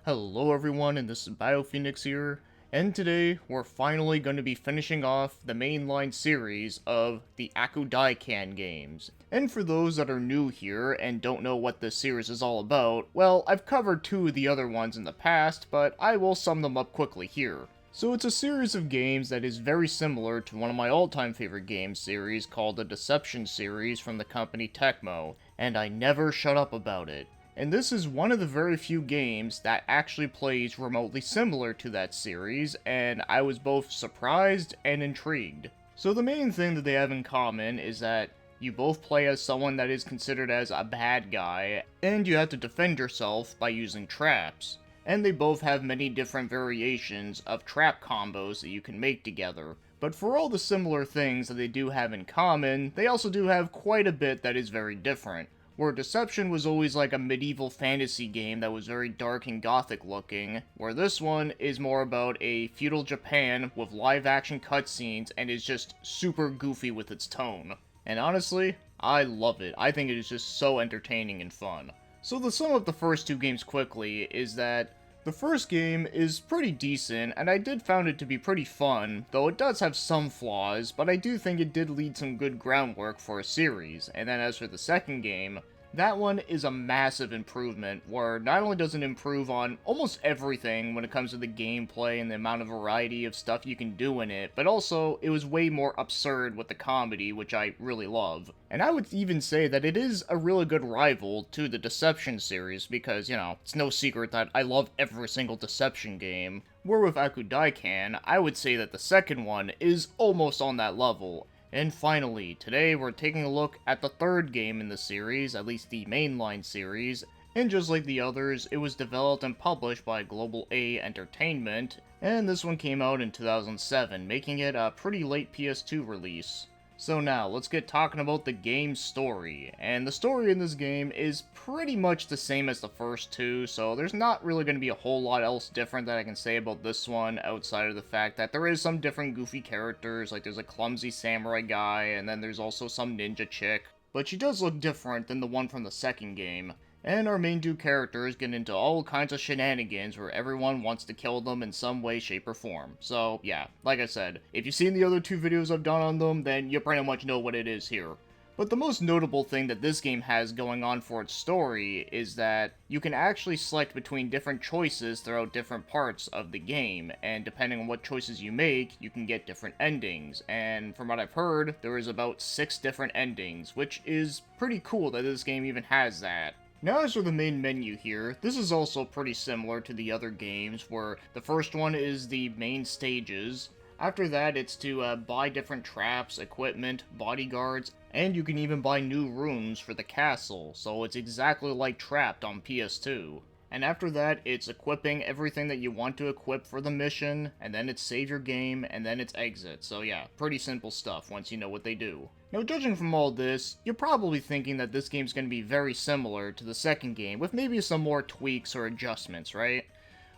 Hello everyone, and this is BioPhoenix here, and today we're finally going to be finishing off the mainline series of the Akudaikan games. And for those that are new here and don't know what this series is all about, well, I've covered two of the other ones in the past, but I will sum them up quickly here. So it's a series of games that is very similar to one of my all-time favorite game series called the Deception series from the company Tecmo, and I never shut up about it. And this is one of the very few games that actually plays remotely similar to that series, and I was both surprised and intrigued. So the main thing that they have in common is that you both play as someone that is considered as a bad guy, and you have to defend yourself by using traps. And they both have many different variations of trap combos that you can make together. But for all the similar things that they do have in common, they also do have quite a bit that is very different. Where Deception was always like a medieval fantasy game that was very dark and gothic looking, where this one is more about a feudal Japan with live action cutscenes and is just super goofy with its tone. And honestly, I love it. I think it is just so entertaining and fun. So to sum up the first two games quickly is that the first game is pretty decent, and I did found it to be pretty fun, though it does have some flaws, but I do think it did lead some good groundwork for a series. And then as for the second game, that one is a massive improvement, where not only does it improve on almost everything when it comes to the gameplay and the amount of variety of stuff you can do in it, but also it was way more absurd with the comedy, which I really love. And I would even say that it is a really good rival to the Deception series, because, it's no secret that I love every single Deception game. Where with Akudaikan, I would say that the second one is almost on that level. And finally, today we're taking a look at the third game in the series, at least the mainline series, and just like the others, it was developed and published by Global A Entertainment, and this one came out in 2007, making it a pretty late PS2 release. So now, let's get talking about the game's story, and the story in this game is pretty much the same as the first two, so there's not really going to be a whole lot else different that I can say about this one, outside of the fact that there is some different goofy characters, like there's a clumsy samurai guy, and then there's also some ninja chick, but she does look different than the one from the second game. And our main two characters get into all kinds of shenanigans where everyone wants to kill them in some way, shape, or form. So, yeah, like I said, if you've seen the other two videos I've done on them, then you pretty much know what it is here. But the most notable thing that this game has going on for its story is that you can actually select between different choices throughout different parts of the game, and depending on what choices you make, you can get different endings. And from what I've heard, there is about 6 different endings, which is pretty cool that this game even has that. Now as for the main menu here, this is also pretty similar to the other games, where the first one is the main stages. After that, it's to buy different traps, equipment, bodyguards, and you can even buy new rooms for the castle, so it's exactly like Trapped on PS2. And after that, it's equipping everything that you want to equip for the mission, and then it's save your game, and then it's exit. So yeah, pretty simple stuff once you know what they do. Now, judging from all this, you're probably thinking that this game's going to be very similar to the second game, with maybe some more tweaks or adjustments, right?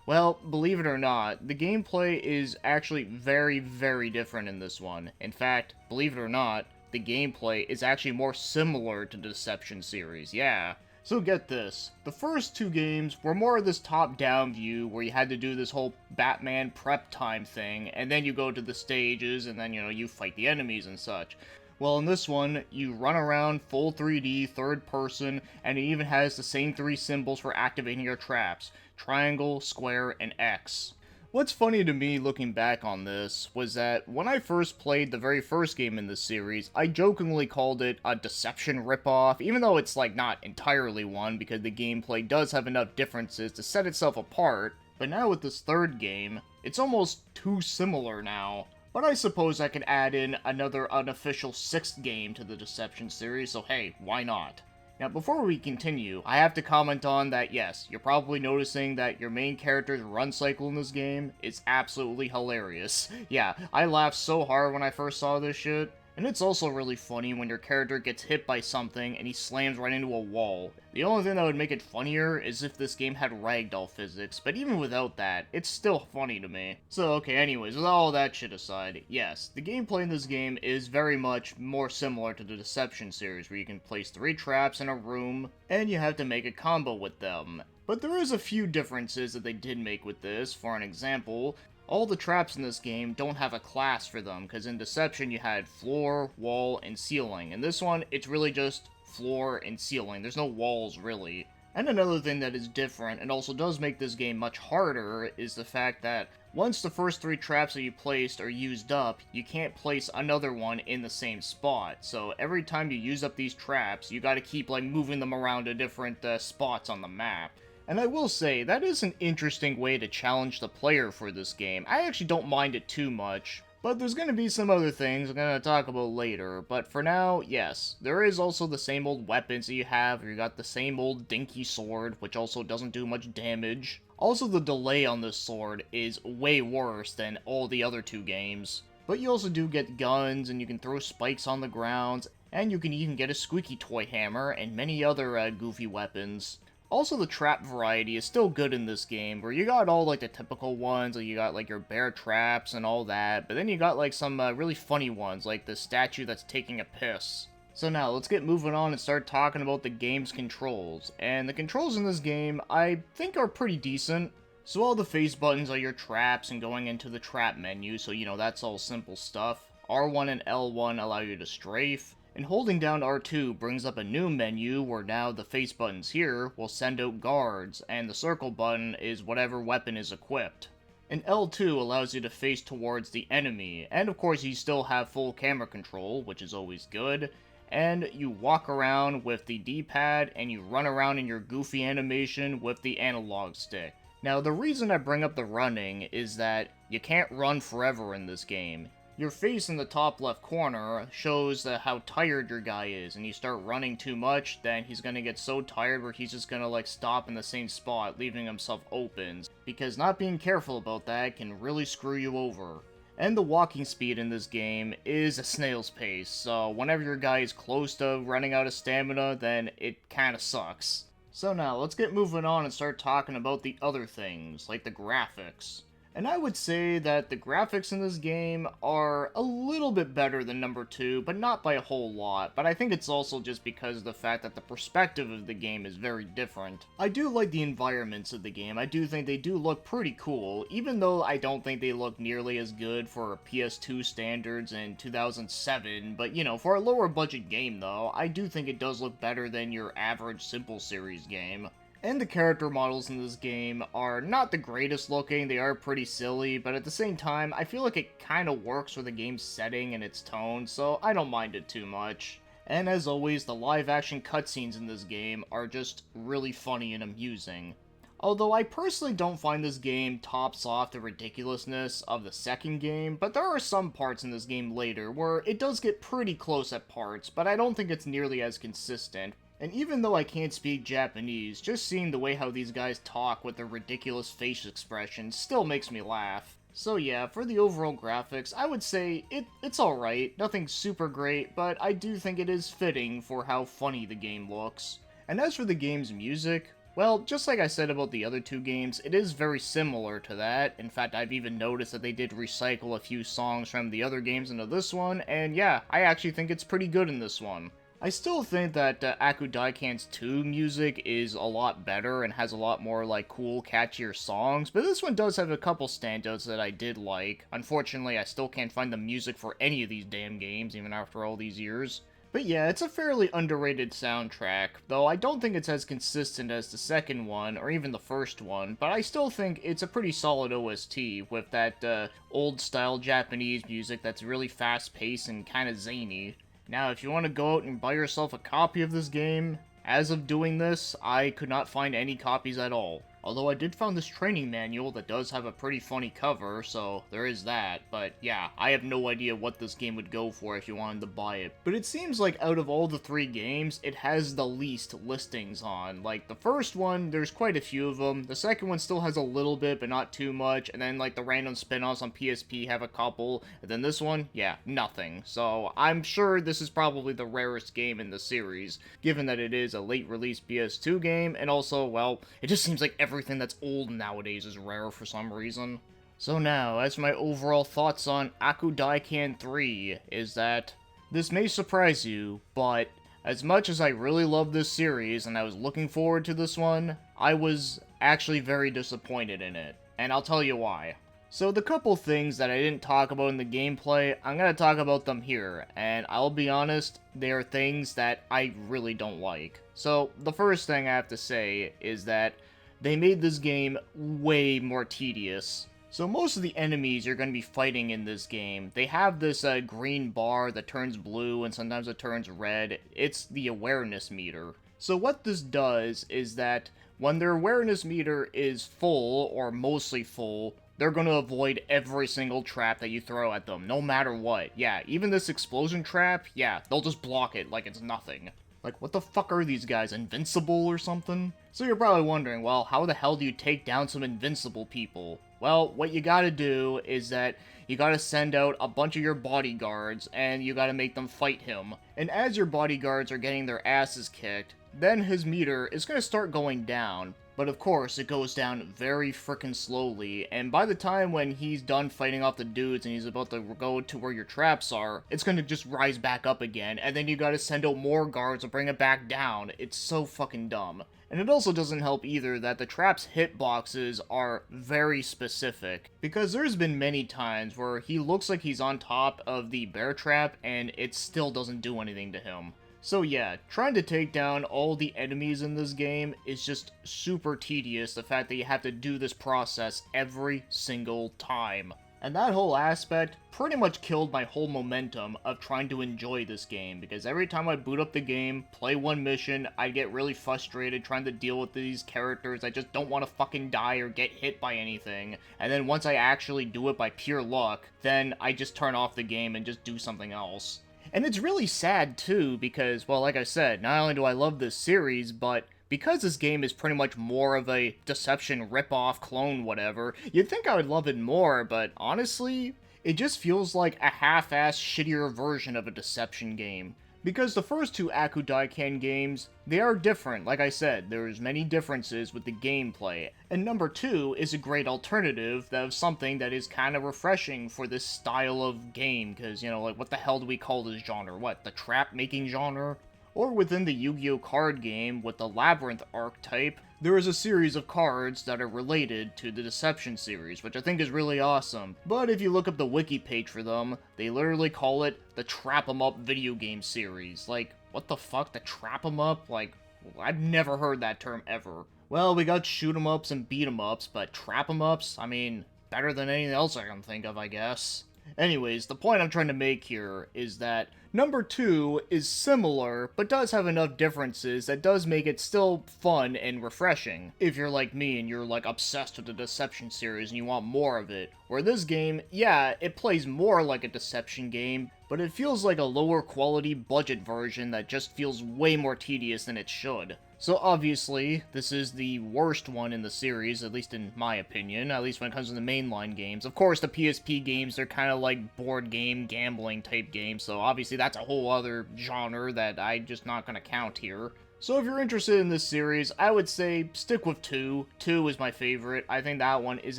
Well, believe it or not, the gameplay is actually very, very different in this one. In fact, believe it or not, the gameplay is actually more similar to the Deception series, yeah. So get this, the first two games were more of this top-down view where you had to do this whole Batman prep time thing, and then you go to the stages, and then, you fight the enemies and such. Well, in this one, you run around full 3D, third person, and it even has the same 3 symbols for activating your traps: triangle, square, and X. What's funny to me looking back on this was that when I first played the very first game in this series, I jokingly called it a Deception ripoff, even though it's not entirely one, because the gameplay does have enough differences to set itself apart. But now with this third game, it's almost too similar now. But I suppose I could add in another unofficial 6th game to the Deception series, so hey, why not? Now, before we continue, I have to comment on that, yes, you're probably noticing that your main character's run cycle in this game is absolutely hilarious. Yeah, I laughed so hard when I first saw this shit. And it's also really funny when your character gets hit by something and he slams right into a wall. The only thing that would make it funnier is if this game had ragdoll physics, but even without that, it's still funny to me. So okay, anyways, with all that shit aside, yes, the gameplay in this game is very much more similar to the Deception series, where you can place 3 traps in a room, and you have to make a combo with them. But there is a few differences that they did make with this. For an example, all the traps in this game don't have a class for them, because in Deception you had floor, wall, and ceiling. In this one, it's really just floor and ceiling. There's no walls, really. And another thing that is different, and also does make this game much harder, is the fact that once the first 3 traps that you placed are used up, you can't place another one in the same spot. So every time you use up these traps, you gotta keep, like, moving them around to different spots on the map. And I will say, that is an interesting way to challenge the player for this game. I actually don't mind it too much, but there's going to be some other things I'm going to talk about later. But for now, yes, there is also the same old weapons that you have. You got the same old dinky sword, which also doesn't do much damage. Also, the delay on this sword is way worse than all the other 2 games. But you also do get guns, and you can throw spikes on the ground, and you can even get a squeaky toy hammer, and many other goofy weapons. Also, the trap variety is still good in this game, where you got all, like, the typical ones, like, you got, like, your bear traps and all that, but then you got, like, some really funny ones, like the statue that's taking a piss. So now, let's get moving on and start talking about the game's controls. And the controls in this game, I think, are pretty decent. So all the face buttons are your traps and going into the trap menu, so, you know, that's all simple stuff. R1 and L1 allow you to strafe. And holding down R2 brings up a new menu where now the face buttons here will send out guards, and the circle button is whatever weapon is equipped. And L2 allows you to face towards the enemy, and of course you still have full camera control, which is always good, and you walk around with the D-pad, and you run around in your goofy animation with the analog stick. Now, the reason I bring up the running is that you can't run forever in this game. Your face in the top left corner shows how tired your guy is, and you start running too much, then he's gonna get so tired where he's just gonna like stop in the same spot, leaving himself open, because not being careful about that can really screw you over. And the walking speed in this game is a snail's pace, so whenever your guy is close to running out of stamina, then it kinda sucks. So now, let's get moving on and start talking about the other things, like the graphics. And I would say that the graphics in this game are a little bit better than number 2, but not by a whole lot. But I think it's also just because of the fact that the perspective of the game is very different. I do like the environments of the game. I do think they do look pretty cool, even though I don't think they look nearly as good for PS2 standards in 2007. But, you know, for a lower budget game though, I do think it does look better than your average simple series game. And the character models in this game are not the greatest looking, they are pretty silly, but at the same time, I feel like it kinda works for the game's setting and its tone, so I don't mind it too much. And as always, the live action cutscenes in this game are just really funny and amusing. Although I personally don't find this game tops off the ridiculousness of the second game, but there are some parts in this game later where it does get pretty close at parts, but I don't think it's nearly as consistent. And even though I can't speak Japanese, just seeing the way how these guys talk with their ridiculous face expressions still makes me laugh. So yeah, for the overall graphics, I would say it's alright, nothing super great, but I do think it is fitting for how funny the game looks. And as for the game's music, well, just like I said about the other 2 games, it is very similar to that. In fact, I've even noticed that they did recycle a few songs from the other games into this one, and yeah, I actually think it's pretty good in this one. I still think that Akudaikan's 2 music is a lot better and has a lot more, like, cool, catchier songs, but this one does have a couple standouts that I did like. Unfortunately, I still can't find the music for any of these damn games, even after all these years. But yeah, it's a fairly underrated soundtrack, though I don't think it's as consistent as the second one, or even the first one, but I still think it's a pretty solid OST, with that old-style Japanese music that's really fast-paced and kinda zany. Now, if you want to go out and buy yourself a copy of this game, as of doing this, I could not find any copies at all. Although I did find this training manual that does have a pretty funny cover, so there is that. But yeah, I have no idea what this game would go for if you wanted to buy it. But it seems like out of all the 3 games, it has the least listings on. Like, the first one, there's quite a few of them. The second one still has a little bit, but not too much. And then, like, the random spin-offs on PSP have a couple. And then this one, yeah, nothing. So I'm sure this is probably the rarest game in the series, given that it is a late-release PS2 game, and also, well, it just seems like everything that's old nowadays is rare for some reason. So now, as for my overall thoughts on Akudaikan 3, is that this may surprise you, but as much as I really love this series and I was looking forward to this one, I was actually very disappointed in it, and I'll tell you why. So the couple things that I didn't talk about in the gameplay, I'm gonna talk about them here, and I'll be honest, they are things that I really don't like. So the first thing I have to say is that they made this game way more tedious. So most of the enemies you're going to be fighting in this game, they have this green bar that turns blue and sometimes it turns red. It's the awareness meter. So what this does is that when their awareness meter is full, or mostly full, they're going to avoid every single trap that you throw at them, no matter what. Yeah, even this explosion trap, yeah, they'll just block it like it's nothing. Like, what the fuck are these guys, invincible or something? So you're probably wondering, well, how the hell do you take down some invincible people? Well, what you gotta do is that you gotta send out a bunch of your bodyguards, and you gotta make them fight him. And as your bodyguards are getting their asses kicked, then his meter is gonna start going down. But of course, it goes down very frickin' slowly, and by the time when he's done fighting off the dudes and he's about to go to where your traps are, it's gonna just rise back up again, and then you gotta send out more guards to bring it back down. It's so fucking dumb. And it also doesn't help either that the trap's hitboxes are very specific, because there's been many times where he looks like he's on top of the bear trap and it still doesn't do anything to him. So yeah, trying to take down all the enemies in this game is just super tedious, the fact that you have to do this process every single time. And that whole aspect pretty much killed my whole momentum of trying to enjoy this game, because every time I boot up the game, play one mission, I get really frustrated trying to deal with these characters that just don't want to fucking die or get hit by anything, and then once I actually do it by pure luck, then I just turn off the game and just do something else. And it's really sad, too, because, well, like I said, not only do I love this series, but because this game is pretty much more of a Deception ripoff, clone, whatever, you'd think I would love it more, but honestly, it just feels like a half-assed, shittier version of a Deception game. Because the first two Akudaikan games, they are different. Like I said, there's many differences with the gameplay. And number 2 is a great alternative of something that is kind of refreshing for this style of game. Because, you know, like, what the hell do we call this genre? What, the trap-making genre? Or within the Yu-Gi-Oh! Card game, with the Labyrinth archetype, there is a series of cards that are related to the Deception series, which I think is really awesome. But if you look up the wiki page for them, they literally call it the Trap 'em Up video game series. Like, what the fuck, the Trap 'em Up? Like, I've never heard that term ever. Well, we got shoot 'em ups and beat 'em ups, but trap 'em ups? I mean, better than anything else I can think of, I guess. Anyways, the point I'm trying to make here is that number 2 is similar, but does have enough differences that does make it still fun and refreshing. If you're like me and you're like obsessed with the Deception series and you want more of it. Where this game, yeah, it plays more like a Deception game, but it feels like a lower quality budget version that just feels way more tedious than it should. So obviously, this is the worst one in the series, at least in my opinion, at least when it comes to the mainline games. Of course, the PSP games, they're kind of like board game, gambling type games, so obviously that's a whole other genre that I'm just not going to count here. So if you're interested in this series, I would say stick with 2. 2 is my favorite. I think that one is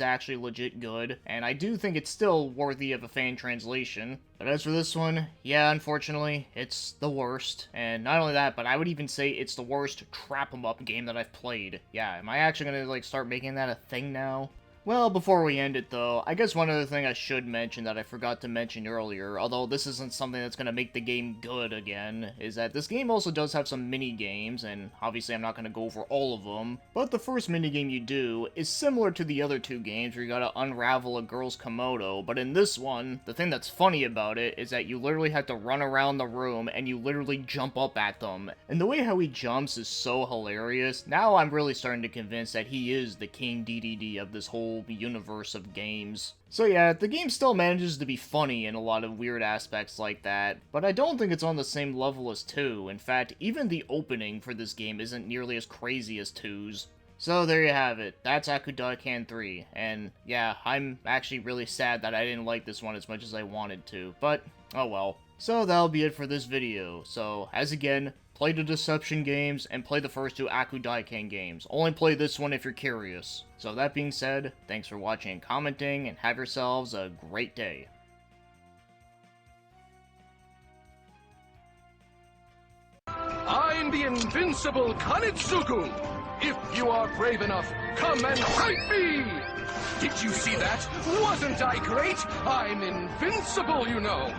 actually legit good, and I do think it's still worthy of a fan translation. But as for this one, yeah, unfortunately, it's the worst. And not only that, but I would even say it's the worst trap 'em up game that I've played. Yeah, am I actually gonna, like, start making that a thing now? Well, before we end it though, I guess one other thing I should mention that I forgot to mention earlier, although this isn't something that's going to make the game good again, is that this game also does have some mini-games, and obviously I'm not going to go over all of them, but the first mini-game you do is similar to the other 2 games where you gotta unravel a girl's kimono, but in this one, the thing that's funny about it is that you literally have to run around the room and you literally jump up at them, and the way how he jumps is so hilarious. Now I'm really starting to convince that he is the King DDD of this whole universe of games. So yeah, the game still manages to be funny in a lot of weird aspects like that, but I don't think it's on the same level as 2. In fact, even the opening for this game isn't nearly as crazy as 2's. So there you have it, that's Akudaikan 3, and yeah, I'm actually really sad that I didn't like this one as much as I wanted to, but oh well. So that'll be it for this video. So, as again, play the Deception games, and play the first 2 Akudaikan games. Only play this one if you're curious. So that being said, thanks for watching and commenting, and have yourselves a great day. I'm the invincible Kanetsugu! If you are brave enough, come and fight me! Did you see that? Wasn't I great? I'm invincible, you know.